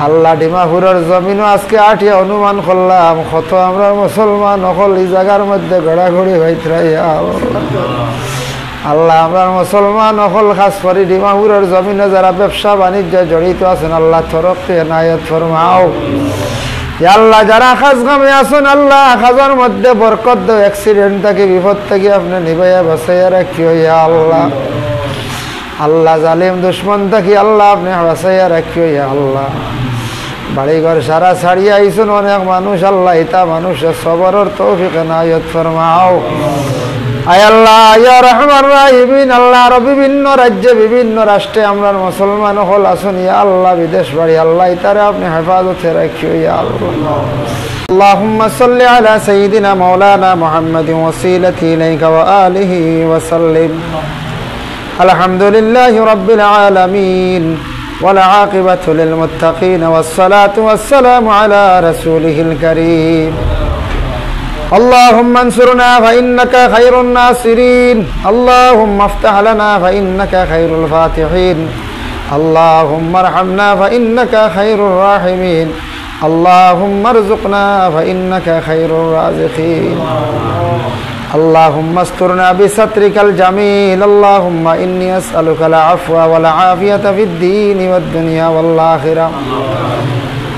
আল্লাহ ডিমাপুরের জমিনও আজকে আঠিয়া অনুমান করলাম কত আমরা মুসলমান অকল এই জায়গার মধ্যে ঘোরাঘুরি হইতে আল্লাহ আমরা মুসলমান অকল খাস করি ডিমাপুরের জমিনে যারা ব্যবসা বাণিজ্য জড়িত আছেন আল্লাহ তরফে এনায়েত ফরমাও। আল্লাহ যারা খাস কামে আছেন আল্লাহ খাজার মধ্যে বরকত দাও, অ্যাক্সিডেন্ট থেকে বিপদ থেকে আপনি নিবাইয়া বাঁচাইয়া রাখিও ইয়া আল্লাহ। আল্লাহ জালিম দুশ্মন থেকে আল্লাহ আপনি বাঁচাইয়া রাখিও ইয়া আল্লাহ। বাড়িঘর সারা ছাড়িয়ে আইসুন অনেক মানুষ আল্লাহ ইতা মানুষের সবরের তৌফিক এনায়েত ফরমাও। আয় আল্লাহ ইয়া রহমান রাহিমিন আল্লাহ আরো বিভিন্ন রাজ্যে বিভিন্ন রাষ্ট্রে আমরা মুসলমান হল আসুন ইয়া আল্লাহ। বিদেশ বাড়ি আল্লাহ ইতারে আপনি হেফাজতে রাখিও ইয়া আল্লাহ। اللهم صل على سيدنا مولانا محمد وسيلتي إليك وآله وسلم. الحمد لله رب العالمين والعاقبة للمتقين والصلاة والسلام على رسوله الكريم. اللهم انصرنا فإنك خير الناصرين. اللهم افتح لنا فإنك خير الفاتحين. اللهم ارحمنا فإنك خير الراحمين. اللهم ارزقنا فإنك خير الرازقين. اللهم استرنا بسترك الجميل. اللهم إني أسألك العفو والعافية في الدين والدنيا والآخرة.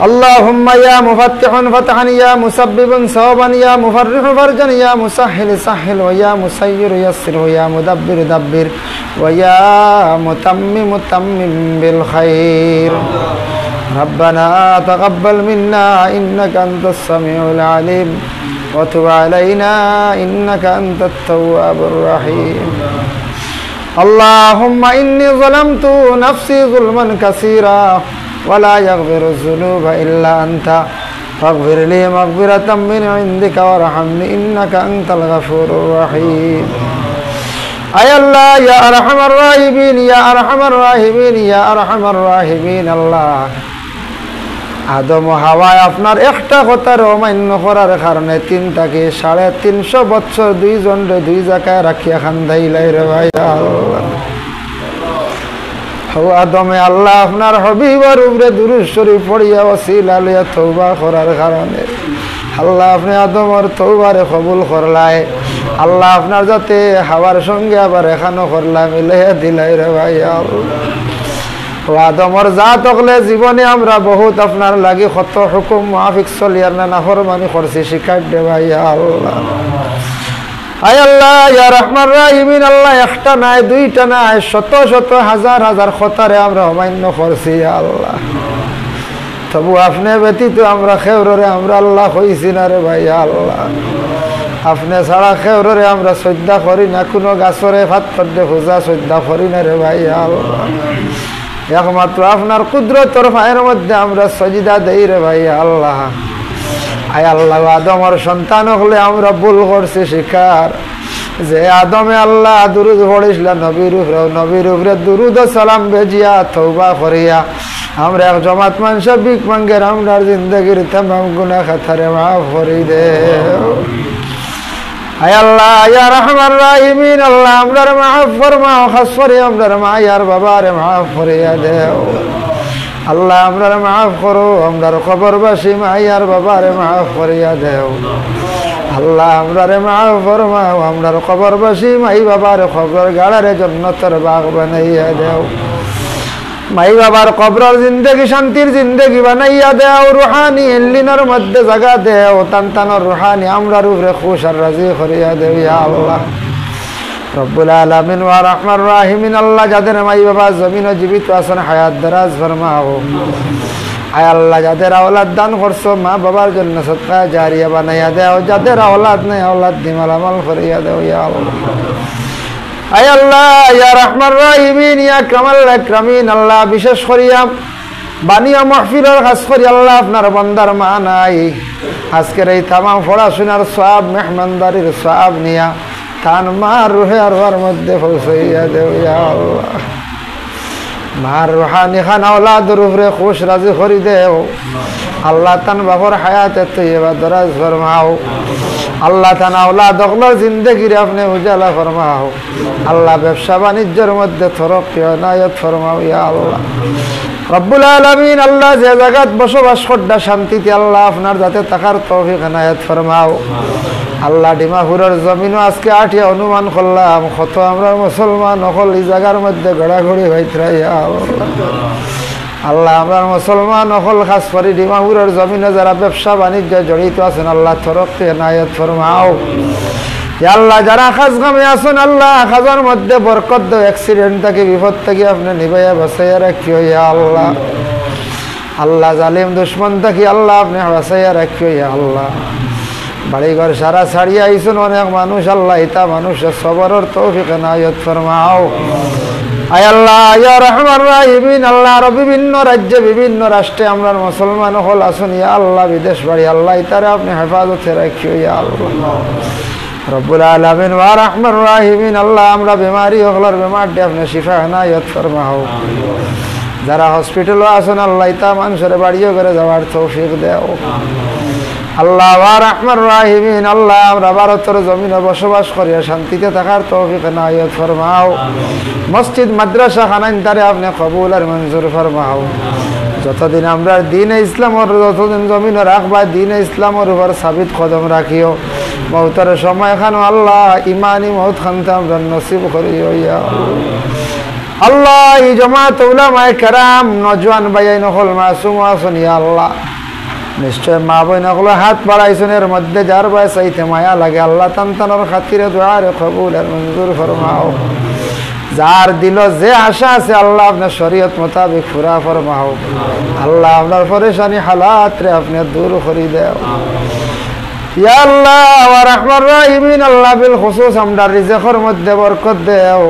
اللهم يا مفتح فتحا يا مسبب صوبا يا مفرح فرجا يا مسهل سهل ويا مسير يسر ويا مدبر دبر ويا متمم تمم بالخير. ربنا تقبل منا إنك أنت السميع العليم وتب علينا إنك أنت التواب الرحيم. اللهم إني ظلمت نفسي ظلما كثيرا ولا يغفر الذنوب إلا أنت فاغفر لي مغفرة من عندك وارحمني إنك أنت الغفور الرحيم. أي الله يا أرحم الراحمين يا أرحم الراحمين يا أرحم الراحمين الله আদম ও হাওয়ায় আপনার একটা কথার অমান্য করার কারণে 3,350 বছর দুইজন দুই জায়গায় রাখিয়া খান্দাইলাই রে ভাই আল্লাহ। আদমে আল্লাহ আপনার হবিবর উপরে দুরূদ শরীফ পড়িয়া ওসিলা লইয়া তওবা করার কারণে আল্লাহ আপনি আদমর তওবারে কবুল করলাই। আল্লাহ আপনার যাতে হাওয়ার সঙ্গে আবার এখানো করলাম মিলাইয়া দিলাই রে ভাই আল্লাহ। আদমর জাত হলে জীবনে আমরা বহুত আপনার লাগি কত হুকুম মুআফিক চলিয়ার না নাফরমানি করছি শিকার দে ভাই আল্লাহ। আয় আল্লাহ ইয়া রহমান রাহিমিন আল্লাহ একটা নাই দুইটা নাই শত শত হাজার হাজার খতারে আমরা অমান্য করছি আল্লাহ। তবু আপনি ব্যতীত আমরা খেউরে আমরা আল্লাহ হইছি না রে ভাই আল্লাহ। আপনি ছাড়া খেউরে আমরা শ্রদ্ধা করি না, কোনো গাছরে ফাত্তর দে পূজা শ্রদ্ধা করি না রে ভাই আল্লাহ। একমাত্র আপনার কুদরতের পায়ের মধ্যে আমরা সজিদা দেই রে ভাই আল্লাহ। আয় আল্লাহ আদমর সন্তান হলে আমরা ভুল করছি শিকার যে আদমে আল্লাহ দুরুদ পড়িসলা নবীর উপরে দুরুদ সালাম বেজিয়া তওবা করিয়া আমরা এক জমাত মানুষ ভিক মাঙ্গের আমরা জিন্দগির তামাম গুনাহ খাতারে মাফ করে দে। আয় আল্লাহ ইয়া রহমান রাহিমিন আল্লাহ আমরার মাফ ফরমাও, খাস করে আমরার মায়ার বাবারে মাফ করিয়া দেও আল্লাহ। আমরার মাফ করো, আমরার কবরবাসী মায়ার বাবারে মাফ করিয়া দেও আল্লাহ। আমরারে মাফ ফরমাও, আমরার কবরবাসী মাই বাবার কবর গাড়ারে জান্নাতের বাগ বানাইয়া দেও। মাই বাবার কবরের জিন্দগি শান্তির জিন্দগি বানাইয়া দেও। রুহানি এল্লিনের মধ্যে জায়গা দেও, তানতানোর রুহানি আমরার উপরে খুশ আর রাজি করিয়া দেও ইয়া আল্লাহ রব্বুল আলামিন ওয়া রহমান রাহিমিন আল্লাহ। যাদের মাই বাবা জমিন জীবিত আছেন হায়াত দারাজ ফরমাও। আয় আল্লাহ যাদের আওলাদ দান করছো মা বাবার জন্য সদকা জারিয়া বানাইয়া দেও। যাদের আওলাদ নেই আওলাদ দিমাল আমল করিয়া দেও ইয়া আল্লাহ। আয় আল্লাহ ইয়া রহমান রাহিমিন ইয়া কামাল আকরামিন আল্লাহ। বিশেষ করিয়া বানিয়া মাহফিলের খাস করি আল্লাহ আপনার বান্দার মা নাই আজকের এই তামাম পড়াশোনার সওয়াব মেহমানদারির সওয়াব নিয়া তান মার রুহে আরওয়ার মধ্যে পৌঁছাইয়া দেও ইয়া আল্লাহ। মার রুহানি খান আওলাদের উপরে খুশ রাজি করি দেও আল্লাহ। তান বাবার হায়াতে তৈয়বা দরাজ ফরমাও আল্লাহ। তান আওলাদ ওগুলোর জিন্দগির আপনি উজালা ফরমাও আল্লাহ। ব্যবসা বাণিজ্যের মধ্যে তরক্কি ইনায়াত ফরমাও ইয়া আল্লাহ। রব্বুল আলামিন আল্লাহ যে জায়গাত বসবাস করডা শান্তিতে আল্লাহ আপনার যাতে থাকার তৌফিক এনায়েত ফরমাও। আল্লাহ ডিমাপুরের জমিনও আজকে আঠিয়া অনুমান করলাম কত আমরা মুসলমান হল এই জায়গার মধ্যে ঘোরাঘুরি হইতরাইয়া আল্লাহ আমরা মুসলমান হল খাস করে ডিমাপুরের জমিনে যারা ব্যবসা বাণিজ্যে জড়িত আছেন আল্লাহ তরফকে এনায়েত ফরমাও। আল্লাহ যারা খাস কামে আছেন আল্লাহ খাজার মধ্যে বরকত দাও, অ্যাক্সিডেন্ট থেকে বিপদ থেকে আপনি নিবাইয়া বাঁচাইয়া রাখিও ইয়া আল্লাহ। আল্লাহ জালিম দুশ্মন থেকে আল্লাহ আপনি বাঁচাইয়া রাখিও ইয়া আল্লাহ। বাড়িঘর সারা ছাড়িয়ে আইসুন অনেক মানুষ আল্লাহ ইতা মানুষের সবরের তৌফিক এনায়েত ফরমাও। আয় আল্লাহ ইয়া রহমান রাহিমিন আল্লাহ আরো বিভিন্ন রাজ্যে বিভিন্ন রাষ্ট্রে আমরা মুসলমান হল আসুন ইয়া আল্লাহ। বিদেশ বাড়ি আল্লাহ ইতারে আপনি হেফাজতে রাখিও ইয়া আল্লাহ। রব্বুল আলামিন ওয়া রহমান রাহিমিন আল্লাহ আমরা বেমারি হলার বেমার দিয়ে আপনি শিফা এনায়েত ফরমাও। যারা হসপিটালও আসুন আল্লাহ ইতা মানুষের বাড়িও করে যাওয়ার তৌফিক দেও আল্লাহ। ওয়া রহমান রাহিমিন আল্লাহ আমরা ভারতের জমিনে বসবাস করিয়া শান্তিতে থাকার তৌফিক এনায়েত ফরমাও। মসজিদ মাদ্রাসা খানাইন তারে আপনি কবুল আর মঞ্জুর ফরমাও। যতদিন আমরা দ্বীনে ইসলামর যতদিন জমিনে রাখবা দ্বীনে ইসলামের উপর সাবিত কদম রাখিও। মৌতের সময় খানো আল্লাহ ইমানি মৌত খানতে আমরা নসিব করিও ইয়া আল্লাহ। এই জামাত উলামায়ে কেরাম নজওয়ান ভাইয়াই নকল মাসুম আছেন ইয়া আল্লাহ। নিশ্চয় মা বই নকল হাত বাড়াইছেন এর মধ্যে যার বয়স চাইতে মায়া লাগে আল্লাহ তান্তানোর খাতিরে দুআরে কবুল আর মঞ্জুর ফরমাও। যার দিল যে আশা আছে আল্লাহ আপনার শরীয়ত মোতাবেক পুরা ফরমাও। আল্লাহ আপনার পরেশানি হালাত রে আপনি দূর করে দেও ইয়া আল্লাহ। ওয়া রহমান রাহিমিন আল্লাহ বিল খুসুস আমরা রিজকের মধ্যে বরকত দেও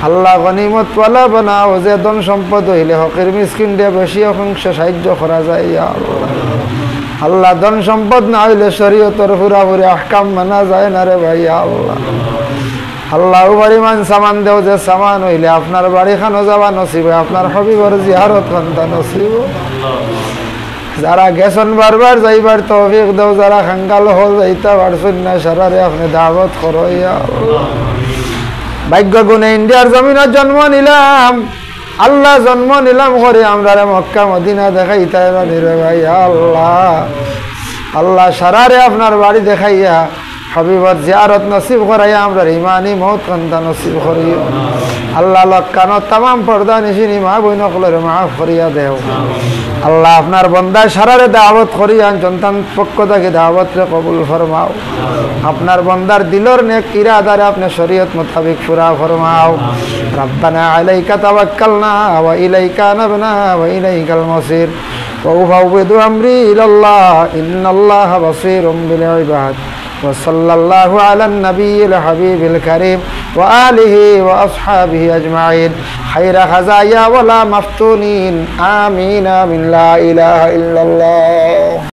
আল্লাহ। গনিমত ওয়ালা বানাও যে ধন সম্পদ হইলে হকের মিসকিন দিয়ে বেশি অংশ সাহায্য করা যায় ইয়া আল্লাহ। আল্লাহ ধন সম্পদ না হইলে শরীয়তের পুরাপুরি আহকাম মানা যায় না রে ভাই আল্লাহ। আল্লাহ পরিমাণ সামান দেও যে সামান হইলে আপনার বাড়ি খানো যাওয়া নসিব আপনার হবিবর জিয়ারত খানতা নসিব। যারা গেছেন বারবার যাইবার তৌফিক দেও, যারা খাঙ্গাল হল যাইতা পারছেন না সারারে আপনি দাওয়াত করো ইয়া আল্লাহ। ভাগ্য গুণে ইন্ডিয়ার জমিনে জন্ম নিলাম আল্লাহ, জন্ম নিলাম করে আমরা মক্কা মদিনা দেখাইতা রে ভাই আল্লাহ। আল্লাহ সারারে আপনার বাড়ি দেখাইয়া হবিবর জিয়ারত নসিব করাইয়া আমরা ইমানি মৌত কান্তা নসিব করিও আল্লাহ। লক্কানো তাম পর্দা নিশিনি মা বইন কলের মাফ করিয়া দেও আল্লাহ। আপনার বন্দায় সারারে দাওয়াত করিয়া সন্তান পক্ষ থেকে দাওয়াতরে কবুল ফরমাও। আপনার বন্দার দিলর নেক ইরাদারে আপনি শরীয়ত মোতাবেক পুরা ফরমাও। রব্বানা আলাইকা তাওয়াক্কালনা ওয়া ইলাইকা আনাবনা ওয়া ইলাইকাল মাসির ওয়া উফাউযু আমরি ইলাল্লাহ ইন্নাল্লাহা বাসীরুম বিল ইবাদ। وصلى الله على النبي الحبيب الكريم وآله وأصحابه أجمعين خير خزايا ولا مفتونين آمين من لا إله إلا الله.